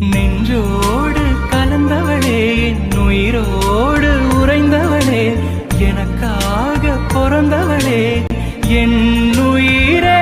நெஞ்சோடு கலந்தவளே, என் உயிரோடு உறைந்தவளே, எனக்காக பிறந்தவளே, என் உயிரே.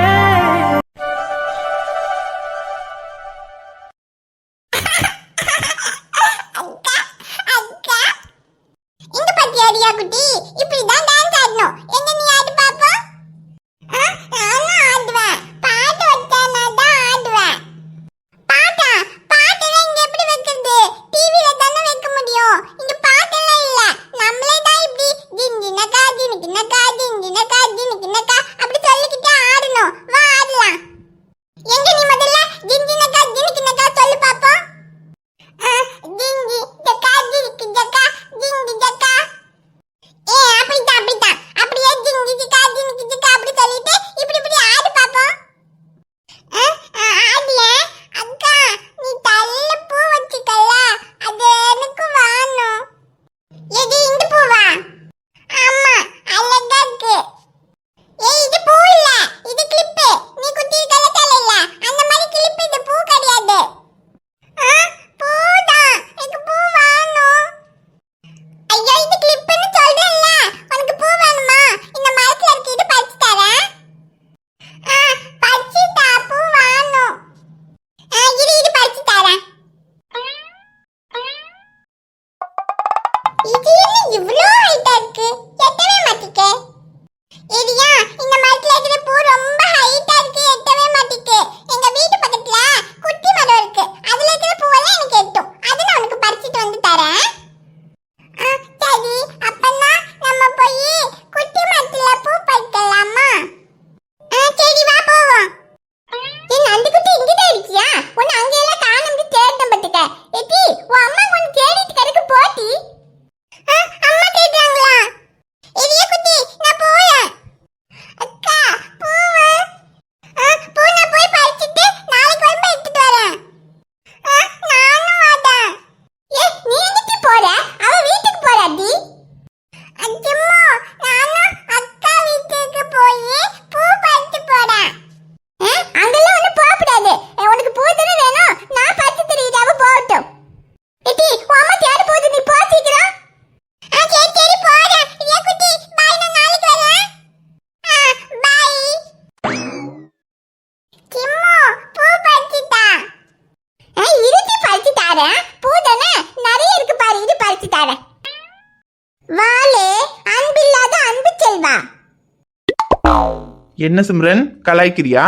என்ன சிம்ரன், கலாய்க்கிறியா?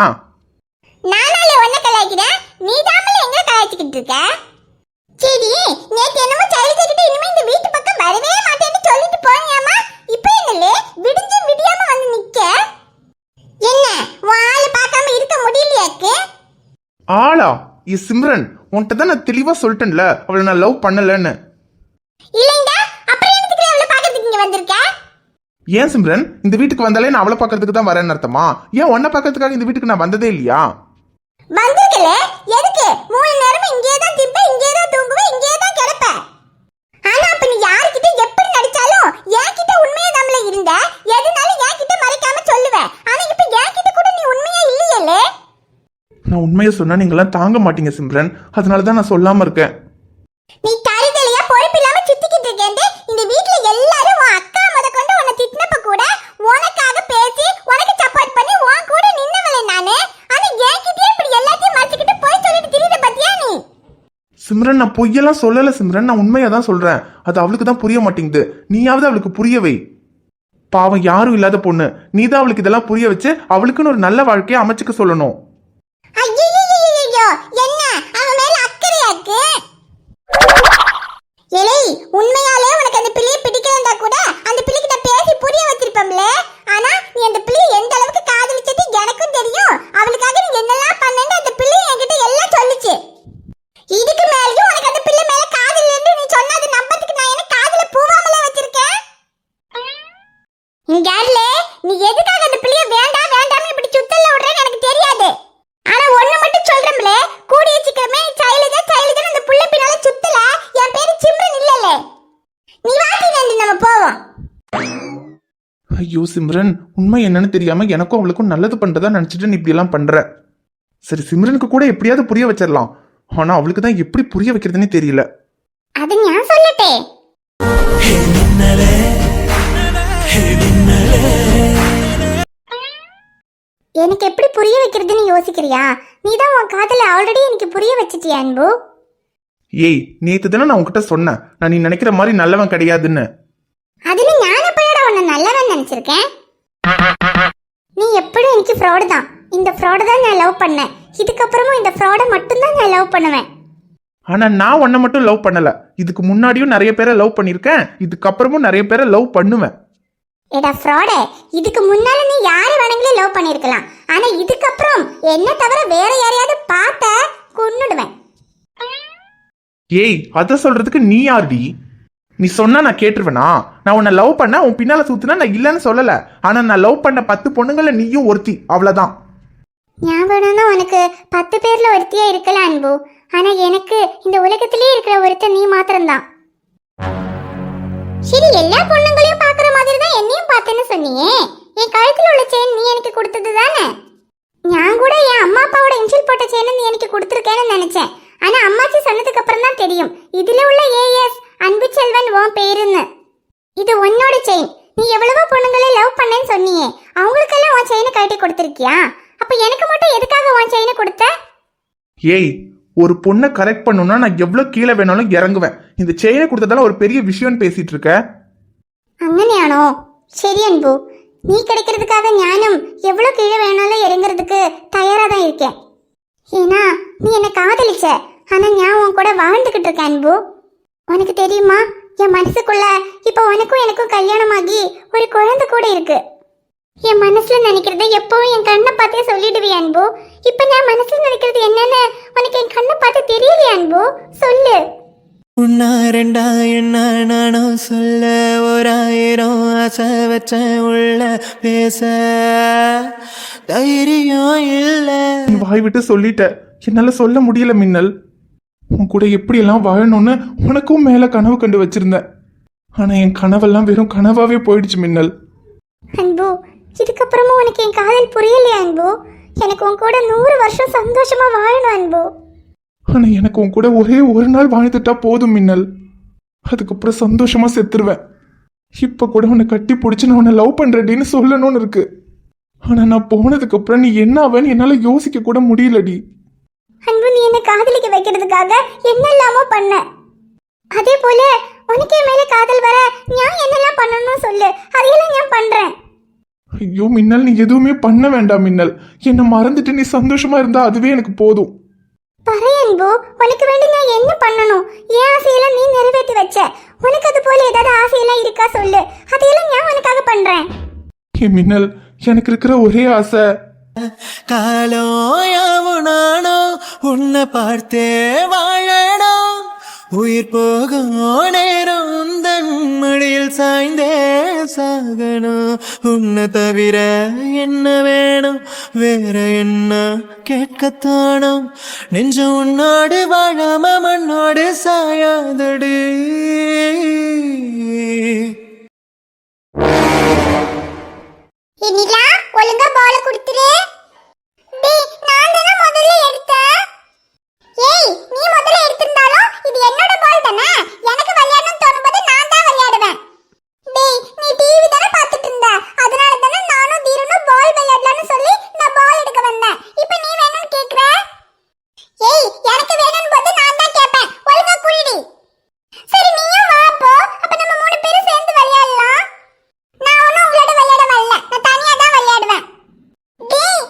நானால ஒன்ன கலாய்க்கிறேன், நீ தாமல எங்க கலாய்ச்சிக்கிட்டு இருக்க? சரி, நேத்து என்னமோ சைல்ட்கிட்ட இனிமே இந்த வீட்டு பக்கம் வரவே மாட்டேன்னு சொல்லிட்டு போனியாமா? இப்போ என்னலே விடிஞ்சு விடியாம வந்து நிக்க? என்ன வாள பார்க்காம இருக்க முடியலையாக்கு? ஆளா? சிம்ரன், உன்கிட்ட தான் நான் தெளிவா சொல்லிட்டேன்ல, அவளை நான் லவ் பண்ணலன்னு. இல்லைங்க, அப்புறம் என்னத்துக்கு அவளை பார்க்கிறதுக்கு இங்க வந்திருக்க? ஏன் சிம்ரன், இந்த வீட்டுக்கு வந்தாலே நான் அவளை பார்க்கறதுக்கு தான் வரேன்னு அர்த்தமா? ஏன் உன்னை பார்க்கறதுக்காக இந்த வீட்டுக்கு நான் வந்ததே இல்லையா? வந்திருக்கல, எதுக்கு? 3 நேரமும் இங்கே தான் திப்ப, இங்கே தான் தூங்குவே, இங்கே தான் கிடப்ப. ஆனா அப்ப நீ யார்கிட்ட எப்படி நடிச்சாலும் என்கிட்ட உண்மையா நம்மள இருந்த, எதுனாலும் என்கிட்ட மறைக்காம சொல்லுவ. ஆனா இப்ப என்கிட்ட கூட நீ உண்மையா இல்லையலே. நான் உண்மையை சொன்னா நீங்களாம் தாங்க மாட்டீங்க சிம்ரன், அதனால தான் நான் சொல்லாம இருக்கேன். நீ தரிதலையா பொறுப்பில்லாம சுத்திக்கிட்டு இருக்கேன். இந்த வீட்ல எல்லாரும் உன் அக்கா முதற்கொண்டு உன்னை திட்டினப்ப கூட உனக்காக பேசி உனக்கு சப்போர்ட் பண்ணி உன் கூட நின்னவளே நானு. ஆனா என்கிட்டயே இப்படி எல்லாத்தையும் மறைச்சிக்கிட்டு போய் சொல்லிட்டு திரியுற பாத்தியா நீ? சிம்ரன், நான் பொய்யெல்லாம் சொல்லல சிம்ரன், நான் உண்மையா தான் சொல்றேன். அது அவளுக்கு தான் புரிய மாட்டேங்குது. நீயாவது அவளுக்கு புரிய வை. பாவம், யாரும் இல்லாத பொண்ணு, நீ தான் அவளுக்கு இதெல்லாம் புரிய வச்சு அவளுக்குன்னு ஒரு நல்ல வாழ்க்கையை அமைச்சுக்க சொல்லணும். ஐயோ, என்ன அவன் மேல அக்கறையாக்கு? ஏலே, உண்மையாலே உனக்கு அந்த பிள்ளையை பிடிக்கலண்டா கூட அந்த பிள்ளைகிட்ட பேசி புரிய வச்சிருப்பம்ல. ஆனா நீ அந்த பிள்ளையை எந்த அளவுக்கு காதலிச்சது எனக்கும் தெரியும். அவளுக்காக நீ என்னெல்லாம் பண்ணேன்னு அந்த பிள்ளை என்கிட்ட எல்லாம் சொல்லுச்சு. இதுக்கு மேலயும் உனக்கு அந்த பிள்ளை மேல காதல் இல்லைன்னு நீ சொன்னது நம்பறதுக்கு நான் என்ன காதல பூவாமலே வச்சிருக்கேன்? இங்கல்ல நீ எதுக்காக அந்த பிள்ளையை வேண்டாம் வேண்டாம்னு இப்படி சுத்தல்ல விடுறேன்னு எனக்கு தெரியாது. ஆனா ஒண்ணு மட்டும் சொல்றேன்ல, கூடிய சீக்கிரமே சைலஜா அந்த புள்ள பின்னால சுத்தல. என் பேரு சிம்ரன் இல்லல. நீ வாட்டி நந்தி, நம்ம போவோம். ஐயோ சிம்ரன், உண்மை என்னன்னு தெரியாம எனக்கும் அவளுக்கும் நல்லது பண்றதா நினைச்சிட்டு நீ இப்படி எல்லாம் பண்ற. சரி, சிம்ரனுக்கு கூட எப்படியாவது புரிய வச்சிடலாம். ஆனா அவளுக்கு தான் எப்படி புரிய வைக்கிறதுனே தெரியல. அது நான் சொல்லட்டே. எனக்கு எப்படி புரிய வைக்கிறதுன்னு யோசிக்கிறியா? நீ தான் உன் காதல ஆல்ரெடி எனக்கு புரிய வச்சிட்டியா அன்பு? ஏய், நேத்து தானே நான் உன்கிட்ட சொன்னேன், நான் நீ நினைக்கிற மாதிரி நல்லவன் கிடையாதுன்னு. அதுல நான் எப்படா உன்னை நல்லவன் நினைச்சிருக்கேன்? நீ எப்படும் எனக்கு ஃப்ராடு தான். இந்த ஃப்ராட தான் நான் லவ் பண்ணேன். இதுக்கப்புறமும் இந்த ஃப்ராட மட்டும் தான் நான் லவ் பண்ணுவேன். ஆனா நான் உன்னை மட்டும் லவ் பண்ணல. இதுக்கு முன்னாடியும் நிறைய பேரை லவ் பண்ணிருக்கேன். இதுக்கப்புறமும் நிறைய பேரை லவ் பண்ணுவேன். ஏடா ஃப்ராடே, இதுக்கு முன்னால நீ யாரை வேணுங்களே லவ் பண்ணிருக்கலாம். ஆனா இதுக்கப்புறம் என்ன தவிர வேற யாரையாவது பார்த்த கொன்னுடுவேன். ஏய், அத சொல்றதுக்கு நீ யாருடி? நீ சொன்னா நான் கேட்டுருவேனா? நான் உன்னை லவ் பண்ண உன் பின்னால சுத்துனா நான் இல்லைன்னு சொல்லல. ஆனா நான் லவ் பண்ண 10 பொண்ணுங்கள நீயும் ஒருத்தி, அவ்வளவுதான். ஞாபகம்னா உனக்கு 10 பேர்ல ஒருத்தியா இருக்கலாம் அன்பு. ஆனா எனக்கு இந்த உலகத்திலேயே இருக்கிற ஒருத்தன் நீ மாத்திரம்தான். சரி, எல்லா பொண்ணுங்களையும் பாக்குற மாதிரி தான் என்னையும் பார்த்தேன்னு சொன்னியே. என் கழுத்துல உள்ள செயின் நீ எனக்கு கொடுத்தது தானே? நான் கூட என் அம்மா அப்பாவோட இன்ஷியல் போட்ட செயின் நீ எனக்கு கொடுத்துருக்கேன்னு நினைச்சேன். ஆனா அம்மாச்சி சொன்னதுக்கு அப்புறம் தான் தெரியும் இதுல உள்ள ஏஎஸ் அன்பு செல்வன் உன் பேருன்னு. இது உன்னோட செயின். நீ எவ்வளவோ பொண்ணுங்களை லவ் பண்ணேன்னு சொன்னியே, அவங்களுக்கெல்லாம் உன் செயினை கட்டி கொடுத்துருக்கியா? அப்ப எனக்கு மட்டும் எதுக்காக உன் செயினை கொடுத்த? ஏய், ஒரு பொண்ணை கரெக்ட் பண்ணணும்னா நான் எவ்வளவு கீழே வேணாலும் இறங்குவேன். இந்த செயினை கொடுத்ததால ஒரு பெரிய விஷயம் பேசிட்டு இருக்க. അങ്ങനെയാണോ? சரி அன்பு, நீ கிடைக்கிறதுக்காக ஞானம் எவ்வளவு கீழே வேணாலும் இறங்குறதுக்கு தயாரா தான் இருக்கேன். ஏன்னா நீ என்னை காதலிச்ச, ஆனா நான் உன் கூட வாழ்ந்துகிட்டு இருக்கேன் அன்பு. உனக்கு தெரியுமா, என் மனசுக்குள்ள இப்ப உனக்கும் எனக்கும் கல்யாணமாகி ஒரு குழந்தை கூட இருக்கு. என் மனசுல நினைக்கிறத எப்பவும் என் கண்ணை பார்த்தே சொல்லிடுவியா அன்பு? இப்ப நான் மனசுல நினைக்கிறது என்னன்னு உனக்கு என் கண்ணை பார்த்து தெரியலையா அன்பு? சொல்லு. உன்னா ரெண்டா என்ன நானும் சொல்ல, 1000 ஆசை வச்ச உள்ள பேச தைரியம் இல்ல. நீ வாய் விட்டு சொல்லிட்ட, என்னால சொல்ல முடியல மின்னல். உன் கூட எப்படியெல்லாம் வாழணும்னு உனக்கும் மேல கனவு கண்டு வச்சிருந்தேன். ஆனா என் கனவெல்லாம் வெறும் கனவாவே போயிடுச்சு மின்னல். அன்பு, இதுக்கப்புறமும் உனக்கு என் காதல் புரியலையா அன்பு? எனக்கு உன் கூட 100 வருஷம் சந்தோஷமா வாழணும் அன்பு. ஆனா எனக்கு உன் கூட ஒரே ஒரு நாள் வாழ்ந்துட்டா போதும் மின்னல். அதுக்கப்புறம் சந்தோஷமா செத்துருவேன். இப்ப கூட உன்னை கட்டி பிடிச்சி நான் உன்னை லவ் பண்றேன்னு சொல்லணும்னு இருக்கு. ஆனா நான் போனதுக்கு அப்புறம் நீ என்ன ஆவேன்னு என்னால யோசிக்க கூட முடியலடி. அன்பு, நீ என்ன காதலிக்க வைக்கிறதுக்காக என்னெல்லாமோ பண்ண. அதே போல உனக்கு என் மேல காதல் வர நான் என்னெல்லாம் பண்ணணும்னு சொல்லு, அதையெல்லாம் நான் பண்றேன். ஐயோ மின்னல், நீ எதுவுமே பண்ண வேண்டாம் மின்னல். என்னை மறந்துட்டு நீ சந்தோஷமா இருந்தா அதுவே எனக்கு போதும். பறை அன்பு, உனக்கு வேண்டி நான் என்ன பண்ணணும்? என் ஆசையெல்லாம் நீ நிறைவேற்றி வச்ச. உனக்கு அது போல ஏதாவது ஆசையெல்லாம் இருக்கா சொல்லு, அதையெல்லாம் நான் உனக்காக பண்றேன். மின்னல், எனக்கு இருக்கிற ஒரே ஆசை காலம் யாவும் நானும் உன்னை பார்த்தே வாழணும். உயிர் போகும் நேரம் தன் மடியில் சாய்ந்தே சாகணும். உன்னை தவிர என்ன வேணும், வேற என்ன கேட்கத்தானும். நெஞ்சம் உன்னோடு வாழாம மண்ணோடு சாயாதடி. இனிலா, ஒழுங்கா பால கொடுத்துரு. டேய், நான் தான முதல்ல எடுத்தேன். ஏய், நீ முதல்ல எடுத்திருந்தாலும் இது என்னோட பால் தானே. எனக்கு விளையாடணும்னு தோணும்போது நான் தான் விளையாடுவேன். டேய், நீ டிவி தானே பார்த்துட்டு இருந்த, அதனால தானே நானும் தீரனும் பால் விளையாடலாம்னு சொல்லி நான் பால் எடுக்க வந்தேன். இப்போ நீ வேணும்னு கேக்குற. ஏய், எனக்கு வேணும்னு போது நான் தான் கேட்பேன். ஒழுங்கா குடிடி. சரி, நீயும் வா போ. அப்ப நம்ம 3 பேரும் சேர்ந்து விளையாடலாம். நான் ஒன்னும் உங்களோட விளையாட வரல, நான் தனியா தான் விளையாடுவேன். டேய்,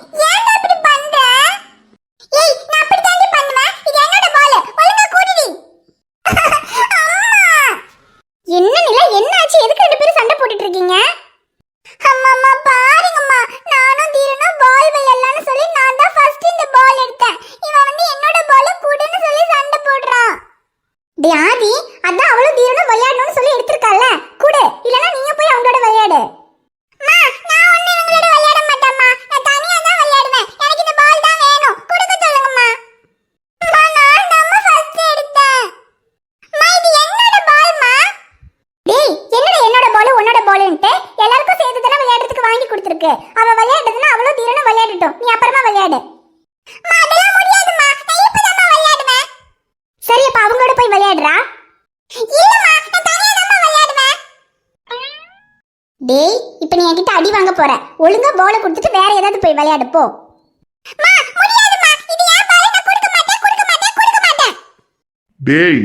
போய் விளையாடுறா? இல்லம்மா, நான் தனியா தான் விளையாடுவேன். டேய், இப்போ நீ என்கிட்ட அடி வாங்க போற. ஒழுங்கா பாலை கொடுத்துட்டு வேற ஏதாவது போய் விளையாடு போ. மா, முடியாதுமா. இது ஏன் பால்? நான் கொடுக்க மாட்டேன், கொடுக்க மாட்டேன், கொடுக்க மாட்டேன். டேய்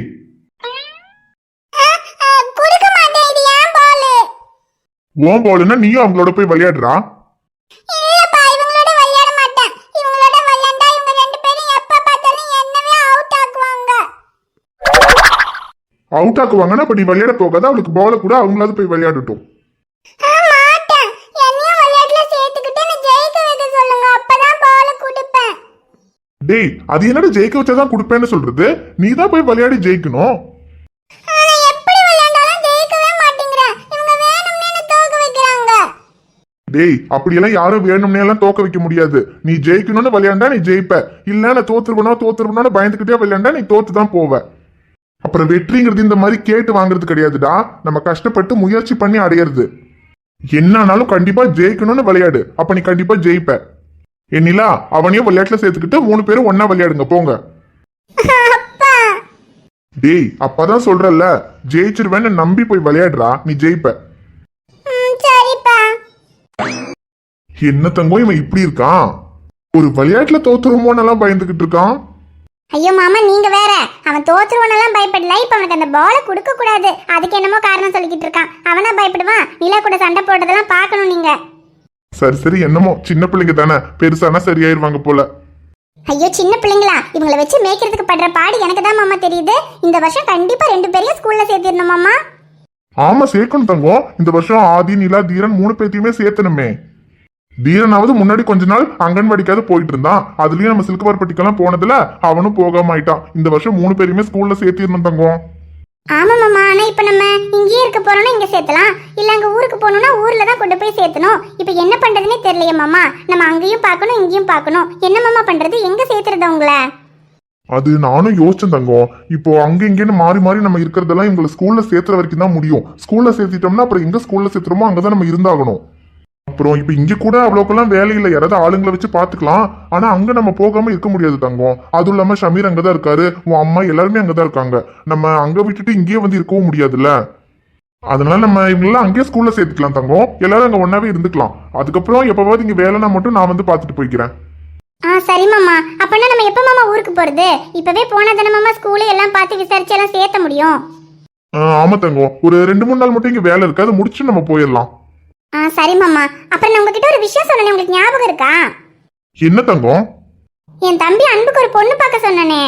கொடுக்க மாட்டேன். இது ஏன் பால்? ஓன் பாலுன்னா நீயும் அவங்களோட போய் விளையாடுறா? இல்லப்பா, இவங்களோட விளையாட மாட்டேன். இவங்களோட விளையாண்டா இவங்க ரெண்டு பேரும் எப்ப பார்த்தாலும் என்னவே அவுட் ஆக்குவாங்க. அவுட் ஆக்குவாங்கன்னா அப்ப நீ விளையாட போகாத, அவளுக்கு பாலை கூட அவங்களாவது போய் விளையாடட்டும். மாட்டேன். என்னையும் விளையாட்டுல சேர்த்துக்கிட்டு என்ன ஜெயிக்க வைக்க சொல்லுங்க. அப்பதான் பால் கொடுப்பேன். டேய், அது என்னடா ஜெயிக்க வச்சாதான் கொடுப்பேன்னு சொல்றது? நீ தான் போய் விளையாடி ஜெயிக்கணும். ஆனா எப்படி விளையாண்டாலும் ஜெயிக்கவே மாட்டேங்கிறேன். இவங்க வேணும்னே என்ன தோக்க வைக்கிறாங்க. டேய், அப்படியெல்லாம் யாரும் வேணும்னே எல்லாம் தோக்க வைக்க முடியாது. நீ ஜெயிக்கணும்னு விளையாண்டா நீ ஜெயிப்ப, இல்ல நான் தோத்துருவனோ பயந்துகிட்டே விளையாண்டா நீ தோத்து தான் போவ. அப்புறம் வெற்றிங்கிறது இந்த மாதிரி கேட்டு வாங்குறது கிடையாதுடா, நம்ம கஷ்டப்பட்டு முயற்சி பண்ணி அடையிறது. என்னானாலும் கண்டிப்பா ஜெயிக்கணும்னு விளையாடு, அப்ப நீ கண்டிப்பா ஜெயிப்ப. என்னிலா, அவனையும் விளையாட்டுல சேர்த்துக்கிட்டு 3 பேரும் ஒன்னா விளையாடுங்க போங்க. அப்பா, டேய், அப்பதான் சொல்றல்ல, ஜெயிச்சிருவேன்னு நம்பி போய் விளையாடுறா, நீ ஜெயிப்ப. சரிப்பா. என்ன தங்கம் இவன் இப்படி இருக்கான்? ஒரு விளையாட்டுல தோத்துருமோன்னெல்லாம் பயந்துகிட்டு இருக்கான். ஐயோ மாமா, நீங்க வேற. அவன் தோத்துருவனெல்லாம் பயப்படல. இப்ப அவனுக்கு அந்த பாலை கொடுக்க கூடாது, அதுக்கு என்னமோ காரணம் சொல்லிக்கிட்டு இருக்கான். அவனா பயப்படுவான்? நிலா கூட சண்டை போட்டதெல்லாம் பார்க்கணும் நீங்க. சரி சரி, என்னமோ சின்ன பிள்ளைங்க தானே, பெருசானா சரியாயிருவாங்க போல. ஐயோ சின்ன பிள்ளைங்களா, இவங்களை வச்சு மேய்க்கிறதுக்கு படுற பாடு எனக்கு தான் மாமா தெரியுது. இந்த வருஷம் கண்டிப்பா 2 பேரையும் ஸ்கூல்ல சேர்த்திடணும் மாமா. ஆமா, சேர்க்கணும் தங்கம். இந்த வருஷம் ஆதி, நிலா, தீரன் 3 பேத்தையுமே சேர்த்தணுமே. தீரனாவது முன்னாடி கொஞ்ச நாள் அங்கன்வாடிக்காவது போயிட்டு இருந்தான். அதுலயும் நம்ம சிலுக்குவார்பட்டிக்கெல்லாம் போனதுல அவனும் போகாம ஆயிட்டான். இந்த வருஷம் 3 பேரையுமே ஸ்கூல்ல சேர்த்திடணும் தங்கம். ஆமா மாமா, ஆனா இப்ப நம்ம இங்கேயே இருக்க போறோம்னா இங்க சேர்த்தலாம், இல்ல அங்க ஊருக்கு போகணும்னா ஊர்ல தான் கொண்டு போய் சேர்த்தணும். இப்ப என்ன பண்றதுன்னே தெரியலையே மாமா. நம்ம அங்கேயும் பார்க்கணும் இங்கேயும் பார்க்கணும். என்ன மாமா பண்றது? எங்க சேர்த்துறது உங்களை? அது நானும் யோசிச்சேன் தங்கம். இப்போ அங்க இங்கேன்னு மாறி மாறி நம்ம இருக்கிறதெல்லாம் இவங்களை ஸ்கூல்ல சேர்த்துற வரைக்கும் தான் முடியும். ஸ்கூல்ல சேர்த்திட்டோம்னா அப்புறம் எங்க ஸ்கூல்ல சேர்த்துறோமோ அங்கதான் நம்ம இருந்தாகணும். அப்புறம் இப்ப இங்க கூட அவ்வளோக்கெல்லாம் வேலை இல்லை, யாராவது ஆளுங்களை வச்சு பாத்துக்கலாம். ஆனா அங்க நம்ம போகாம இருக்க முடியாது தங்கம். அதுவும் இல்லாம ஷமீர் அங்கதான் இருக்காரு, உன் அம்மா எல்லாருமே அங்கதான் இருக்காங்க. நம்ம அங்க விட்டுட்டு இங்கேயே வந்து இருக்கவும் முடியாதுல்ல. அதனால நம்ம இவங்களெல்லாம் அங்கேயே ஸ்கூல்ல சேர்த்துக்கலாம் தங்கம். எல்லாரும் அங்க ஒன்னாவே இருந்துக்கலாம். அதுக்கப்புறம் எப்பவாவது இங்க வேலைனா மட்டும் நான் வந்து பாத்துட்டு போய்க்கிறேன். சரி மாமா. அப்பனா நம்ம எப்ப மாமா ஊருக்கு போறது? இப்பவே போனா தானே மாமா ஸ்கூலு எல்லாம் பார்த்து விசாரிச்சு எல்லாம் சேர்த்த முடியும். ஆமா தங்கம், ஒரு 2-3 நாள் மட்டும் இங்க வேலை இருக்கு, அதை முடிச்சு நம்ம போயிடலாம். சரி மாமா. அப்புறம் நான் உங்ககிட்ட ஒரு விஷயம் சொன்னேன், உங்களுக்கு ஞாபகம் இருக்கா? என்ன தங்கம்? என் தம்பி அன்புக்கு ஒரு பொண்ணு பார்க்க சொன்னனே.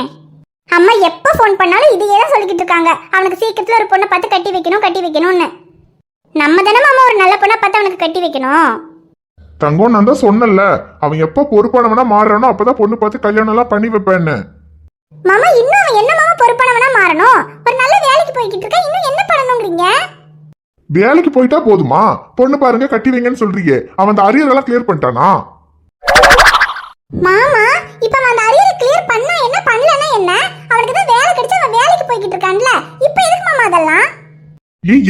அம்மா எப்ப ஃபோன் பண்ணாலும் இதையே தான் சொல்லிக்கிட்டு இருக்காங்க. அவனுக்கு சீக்கிரத்துல ஒரு பொண்ணை பார்த்து கட்டி வைக்கணும்னு. நம்ம தானே மாமா ஒரு நல்ல பொண்ணை பார்த்து அவனுக்கு கட்டி வைக்கணும். தங்கம், நான் தான் சொன்னல, அவன் எப்ப பொறுப்பானவனா மாறுறானோ அப்பதான் பொண்ணு பார்த்து கல்யாணம் எல்லாம் பண்ணி வைப்பேன்னு. மாமா, இன்னும் அவன் என்ன மாமா பொறுப்பானவனா மாறணும்? ஒரு நல்ல வேலைக்கு போய்கிட்டு இருக்க, இன்னும் என்ன பண்ணணும்ங்கறீங்க? வேலைக்கு போயிட்டா போதுமா? பொண்ணு பாருங்க கட்டி வைங்கன்னு சொல்றீங்க. அவன் அந்த அரியர் எல்லாம் கிளியர் பண்ணிட்டானா? மாமா, இப்ப அவன் அந்த அரியரை கிளியர் பண்ணா என்ன, பண்ணலனா என்ன? அவனுக்கு தான் வேலை கிடைச்சு அவன் வேலைக்கு போய்கிட்டு இருக்கான்ல. இப்போ எதுக்கு மாமா அதெல்லாம்?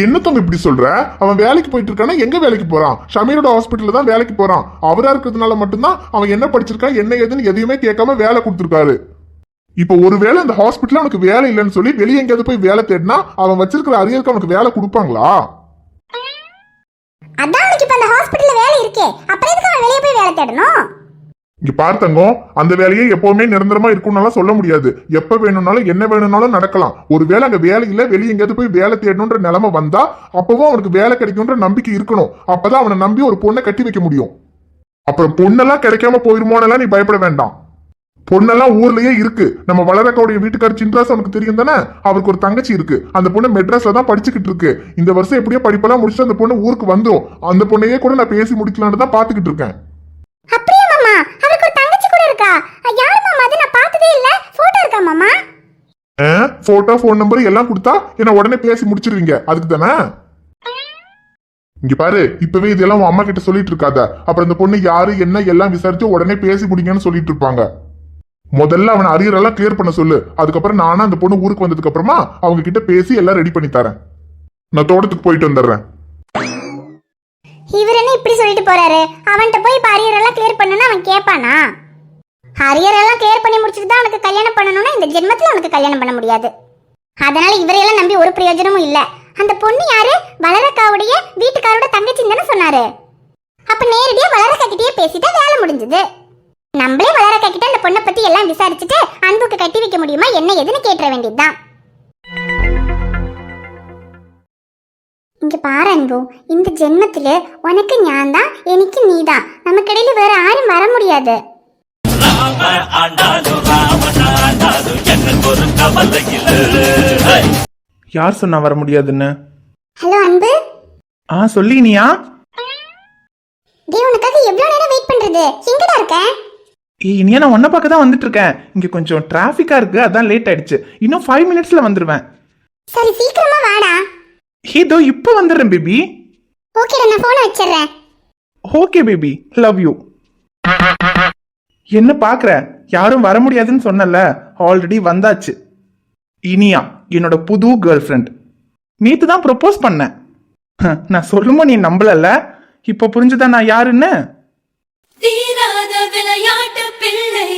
என்ன தங்க இப்படி சொல்ற? அவன் வேலைக்கு போயிட்டு இருக்கானா? எங்க வேலைக்கு போறான்? ஷமீரோட ஹாஸ்பிட்டல்ல தான் வேலைக்கு போறான். அவரா இருக்கிறதுனால மட்டும்தான் அவன் என்ன படிச்சிருக்கான் என்ன ஏதுன்னு எதையுமே கேட்காம வேலை கொடுத்துருக்காரு. இப்போ ஒருவேளை அந்த ஹாஸ்பிட்டல் அவனுக்கு வேலை இல்லைன்னு சொல்லி வெளியே எங்கேயாவது போய் வேலை தேடினா அவன் வச்சிருக்கிற அரியருக்கு அவனுக்கு வேலை கொடுப்பாங்களா? அதான் அவனுக்கு இப்ப அந்த ஹாஸ்பிட்டல்ல வேலை இருக்கே, அப்புறம் எதுக்கு அவன் வெளியே போய் வேலை தேடணும்? இங்க பார்த்தங்கம், அந்த வேலையே எப்பவுமே நிரந்தரமா இருக்கும்னால சொல்ல முடியாது. எப்ப வேணும்னாலும் என்ன வேணும்னாலும் நடக்கலாம். ஒருவேளை அங்க வேலை இல்ல, வெளியே எங்கேயாவது போய் வேலை தேடணுன்ற நிலைமை வந்தா அப்பவும் அவனுக்கு வேலை கிடைக்கும்ன்ற நம்பிக்கை இருக்கணும். அப்பதான் அவனை நம்பி ஒரு பொண்ணை கட்டி வைக்க முடியும். அப்புறம் பொண்ணெல்லாம் கிடைக்காம போயிருமோனெல்லாம் நீ பயப்பட வேண்டாம். பொண்ணெல்லாம் ஊர்லயே இருக்கு. நம்ம வளரக்கோடைய வீட்டுக்காரர் சின்ராஸ் அவனுக்கு தெரியும் தானே, அவருக்கு ஒரு தங்கச்சி இருக்கு. அந்த பொண்ணு மெட்ராஸ்ல தான் படிச்சுக்கிட்டு இருக்கு. இந்த வருஷம் எப்படியோ படிப்பெல்லாம் முடிச்சுட்டு அந்த பொண்ணு ஊருக்கு வந்துடும். அந்த பொண்ணையே கூட நான் பேசி முடிக்கலான்னு தான் பாத்துக்கிட்டு இருக்கேன். அப்படியே மாமா, அவருக்கு ஒரு தங்கச்சி கூட இருக்கா? யாரு மாமா அது? நான் பார்த்ததே இல்ல. போட்டோ இருக்கா மாமா? போட்டோ, போன் நம்பர் எல்லாம் கொடுத்தா என்ன உடனே பேசி முடிச்சிருவீங்க, அதுக்கு தானே? இங்க பாரு, இப்பவே இதெல்லாம் உன் அம்மா கிட்ட சொல்லிட்டு இருக்காத. அப்புறம் இந்த பொண்ணு யாரு என்ன எல்லாம் விசாரிச்சு உடனே பேசி முடிங்கன்னு சொல்லிட்டு இருப்பாங்க. முதல்ல அவன் அரியர் எல்லாம் கிளியர் பண்ண சொல்லு. அதுக்கப்புறம் நானும் அந்த பொண்ணு ஊருக்கு வந்ததுக்கு அப்புறமா அவங்க கிட்ட பேசி எல்லாம் ரெடி பண்ணி தரேன். நான் தோட்டத்துக்கு போயிட்டு வந்துடுறேன். இவர் என்ன இப்படி சொல்லிட்டு போறாரு? அவன்கிட்ட போய் இப்ப அரியர் எல்லாம் கிளியர் பண்ணனும் அவன் கேட்பானா? அரியர் எல்லாம் கிளியர் பண்ணி முடிச்சிட்டு தான் அவனுக்கு கல்யாணம் பண்ணணும்னா இந்த ஜென்மத்துல அவனுக்கு கல்யாணம் பண்ண முடியாது. அதனால இவரையெல்லாம் நம்பி ஒரு பிரயோஜனமும் இல்ல. அந்த பொண்ணு யாரு? வளரக்காவுடைய வீட்டுக்காரோட தங்கச்சின்னு தானே சொன்னாரு. அப்ப நேரடியா வளரக்கா கிட்டயே பேசிட்டா வேலை முடிஞ்சது. நம்மளே வளரக்கா கிட்ட அந்த பொண்ணை பத்தி எல்லாம் விசாரிச்சுட்டு அன்புக்கு கட்டி வைக்க முடியுமா என்ன ஏதுன்னு கேட்ற வேண்டியதுதான். இங்க பாரு அன்பு, இந்த ஜென்மத்தில உனக்கு ஞான் தான், எனக்கு நீதான். நமக்கு இடையில வேற யாரும் வர முடியாது. யார் சொன்னா வர முடியாதுன்னு? ஹலோ அன்பு. சொல்லி நீயா? டேய், உனக்காக எவ்வளவு நேரம் வெயிட் பண்றது? எங்கடா இருக்க? இனியா, நான் உன்னை பார்க்க தான் வந்துட்டு இருக்கேன். இங்க கொஞ்சம் டிராஃபிக்கா இருக்கு, அதான் லேட் ஆயிடுச்சு. இன்னும் 5 மினிட்ஸ்ல வந்துருவேன். சரி, சீக்கிரமா வாடா. இதோ இப்போ வந்துடுறேன் பேபி. ஓகேடா, நான் போனை வச்சிடுறேன். Okay baby, love you. என்ன பாக்குற? யாரும் வர முடியாதுன்னு சொன்னல, ஆல்ரெடி வந்தாச்சு. இனியா என்னோட புது கேர்ள் ஃப்ரெண்ட். நேத்து தான் ப்ரொபோஸ் பண்ணேன். நான் சொல்லுமா நீ நம்பலல்ல? இப்ப புரிஞ்சுதா நான் யாருன்னு? தீராத விளையாட்டு பிள்ளை,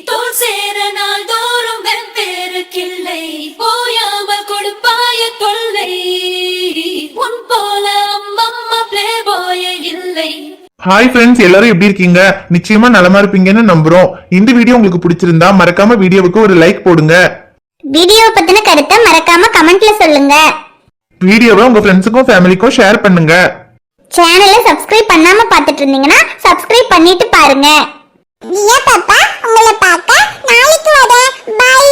தோல் சேர நாள் தோறும் வெவ்வேறு கிள்ளை, ஓயாமல் கொடுப்பாய தொல்லை, உன் போல அம்மம்மா பிளே பாய இல்லை. ஹாய் ஃப்ரெண்ட்ஸ், எல்லாரும் எப்படி இருக்கீங்க? நிச்சயமா நலமா இருப்பீங்கன்னு நம்புறோம். இந்த வீடியோ உங்களுக்கு பிடிச்சிருந்தா மறக்காம வீடியோவுக்கு ஒரு லைக் போடுங்க. வீடியோ பத்தின கருத்தை மறக்காம கமெண்ட்ல சொல்லுங்க. வீடியோவை உங்க ஃப்ரெண்ட்ஸுக்கும் ஃபேமிலிக்கும் ஷேர் பண்ணுங்க. சேனலை சப்ஸ்கிரைப் பண்ணாம பார்த்துட்டு இருந்தீங்கன்னா சப்ஸ்கிரைப் பண்ணிட்டு பாருங்க. பாப்பா, உங்களை பார்க்க நாளைக்கு வரேன். பை.